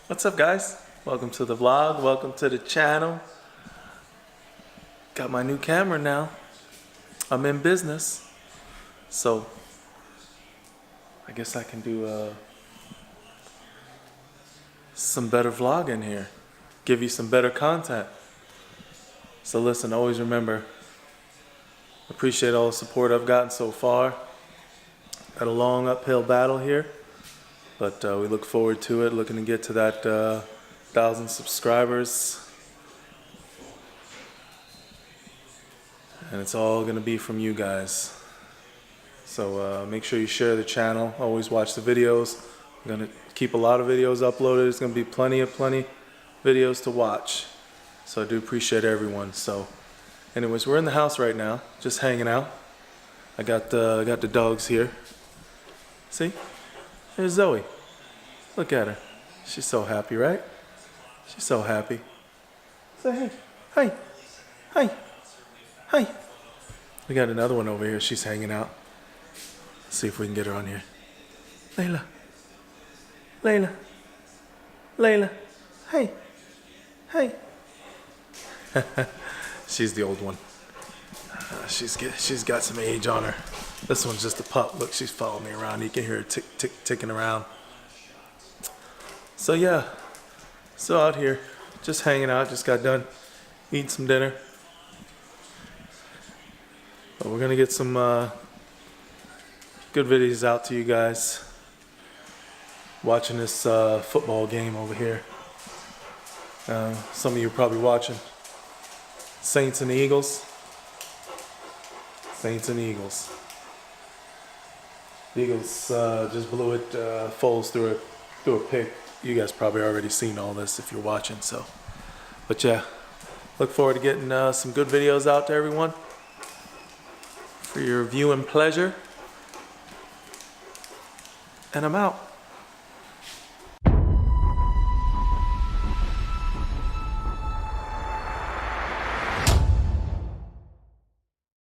What's up, guys? Welcome to the vlog. Welcome to the channel. Got my new camera now. I'm in business. So, I guess I can do some better vlogging here. Give you some better content. So listen, always remember, appreciate all the support I've gotten so far. Got a long uphill battle here. But we look forward to it, looking to get to that 1,000 subscribers. And it's all going to be from you guys. So make sure you share the channel, always watch the videos. I'm going to keep a lot of videos uploaded. There's going to be plenty videos to watch. So I do appreciate everyone. So anyways, we're in the house right now, just hanging out. I got the dogs here. See? There's Zoe. Look at her. She's so happy, right? She's so happy. Say hey. Hi. Hi. Hi. We got another one over here. She's hanging out. Let's see if we can get her on here. Layla. Layla. Layla. Hey. Hey. She's the old one. She's got some age on her. This one's just a pup. Look, she's following me around. You can hear her ticking around. So yeah, so out here, just hanging out. Just got done eating some dinner. But we're gonna get some good videos out to you guys. Watching this football game over here. Some of you are probably watching. Saints and Eagles. Saints and Eagles. The Eagles just blew it, Foles through a pick. You guys probably already seen all this if you're watching. So, but yeah, look forward to getting some good videos out to everyone for your viewing pleasure. And I'm out.